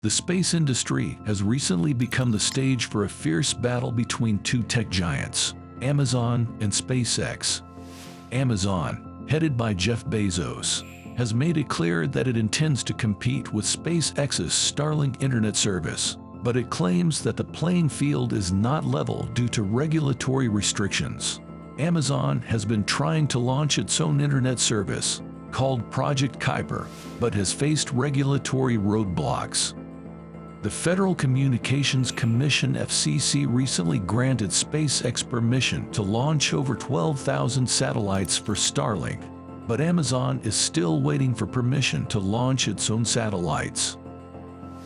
The space industry has recently become the stage for a fierce battle between two tech giants, Amazon and SpaceX. Amazon, headed by Jeff Bezos, has made it clear that it intends to compete with SpaceX's Starlink internet service, but it claims that the playing field is not level due to regulatory restrictions. Amazon has been trying to launch its own internet service, called Project Kuiper, but has faced regulatory roadblocks. The Federal Communications Commission (FCC) recently granted SpaceX permission to launch over 12,000 satellites for Starlink, but Amazon is still waiting for permission to launch its own satellites.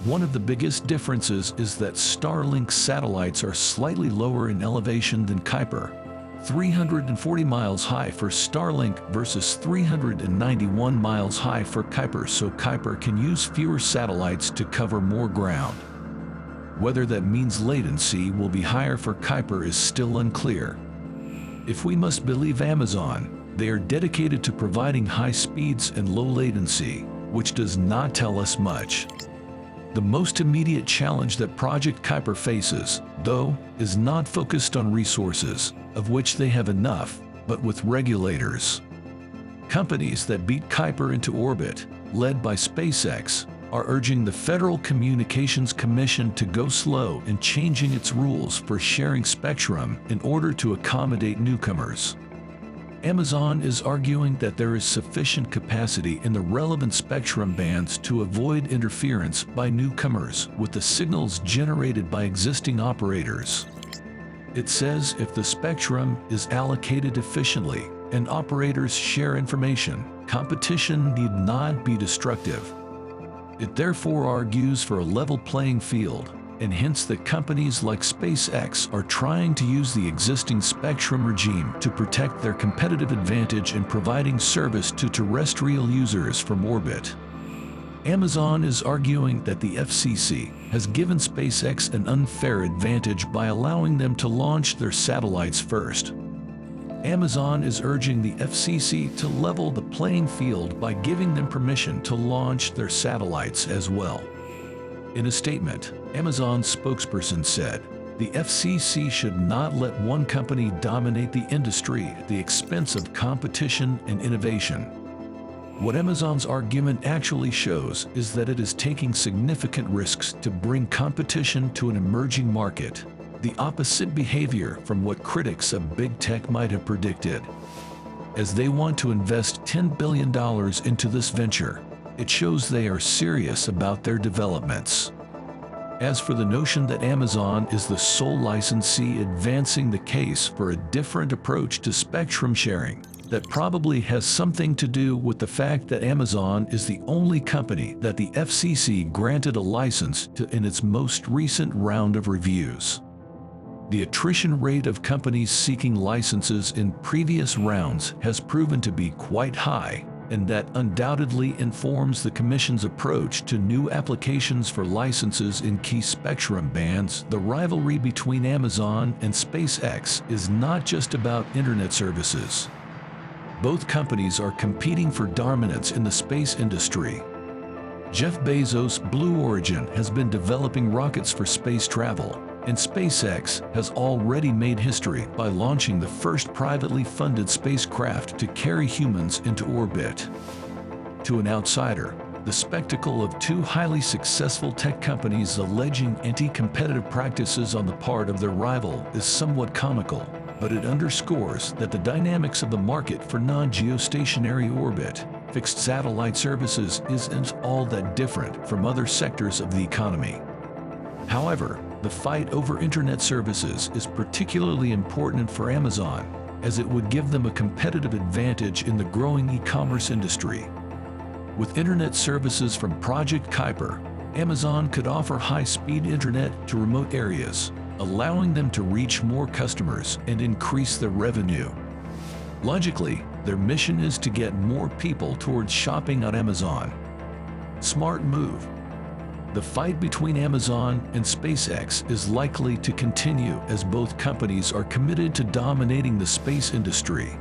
One of the biggest differences is that Starlink satellites are slightly lower in elevation than Kuiper, 340 miles high for Starlink versus 391 miles high for Kuiper, so Kuiper can use fewer satellites to cover more ground. Whether that means latency will be higher for Kuiper is still unclear. If we must believe Amazon, they are dedicated to providing high speeds and low latency, which does not tell us much. The most immediate challenge that Project Kuiper faces, though, is not focused on resources, of which they have enough, but with regulators. Companies that beat Kuiper into orbit, led by SpaceX, are urging the Federal Communications Commission to go slow in changing its rules for sharing spectrum in order to accommodate newcomers. Amazon is arguing that there is sufficient capacity in the relevant spectrum bands to avoid interference by newcomers with the signals generated by existing operators. It says if the spectrum is allocated efficiently and operators share information, competition need not be destructive. It therefore argues for a level playing field, and hints that companies like SpaceX are trying to use the existing spectrum regime to protect their competitive advantage in providing service to terrestrial users from orbit. Amazon is arguing that the FCC has given SpaceX an unfair advantage by allowing them to launch their satellites first. Amazon is urging the FCC to level the playing field by giving them permission to launch their satellites as well. In a statement, Amazon's spokesperson said, "The FCC should not let one company dominate the industry at the expense of competition and innovation." What Amazon's argument actually shows is that it is taking significant risks to bring competition to an emerging market, the opposite behavior from what critics of big tech might have predicted. As they want to invest $10 billion into this venture, it shows they are serious about their developments. As for the notion that Amazon is the sole licensee advancing the case for a different approach to spectrum sharing, that probably has something to do with the fact that Amazon is the only company that the FCC granted a license to in its most recent round of reviews. The attrition rate of companies seeking licenses in previous rounds has proven to be quite high, and that undoubtedly informs the Commission's approach to new applications for licenses in key spectrum bands. The rivalry between Amazon and SpaceX is not just about internet services. Both companies are competing for dominance in the space industry. Jeff Bezos' Blue Origin has been developing rockets for space travel, and SpaceX has already made history by launching the first privately funded spacecraft to carry humans into orbit. To an outsider, the spectacle of two highly successful tech companies alleging anti-competitive practices on the part of their rival is somewhat comical, but it underscores that the dynamics of the market for non-geostationary orbit, fixed satellite services isn't all that different from other sectors of the economy. However, the fight over internet services is particularly important for Amazon, as it would give them a competitive advantage in the growing e-commerce industry. With internet services from Project Kuiper, Amazon could offer high-speed internet to remote areas, allowing them to reach more customers and increase their revenue. Logically, their mission is to get more people towards shopping on Amazon. Smart move. The fight between Amazon and SpaceX is likely to continue as both companies are committed to dominating the space industry.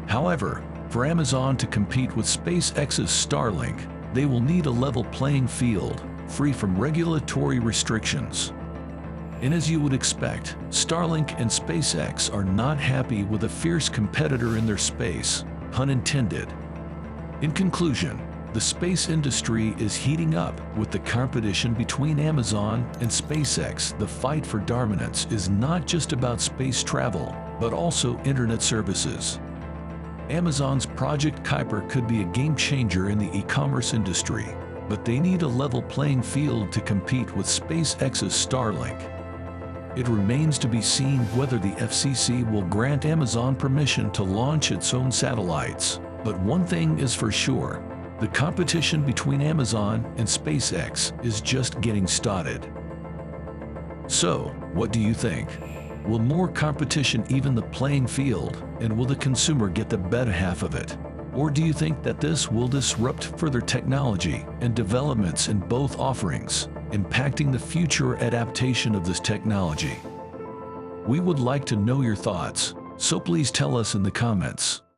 However, for Amazon to compete with SpaceX's Starlink, they will need a level playing field, free from regulatory restrictions. And as you would expect, Starlink and SpaceX are not happy with a fierce competitor in their space, pun intended. In conclusion, the space industry is heating up with the competition between Amazon and SpaceX. The fight for dominance is not just about space travel, but also internet services. Amazon's Project Kuiper could be a game changer in the e-commerce industry, but they need a level playing field to compete with SpaceX's Starlink. It remains to be seen whether the FCC will grant Amazon permission to launch its own satellites. But one thing is for sure, the competition between Amazon and SpaceX is just getting started. So, what do you think? Will more competition even the playing field, and will the consumer get the better half of it? Or do you think that this will disrupt further technology and developments in both offerings, impacting the future adaptation of this technology? We would like to know your thoughts, so please tell us in the comments.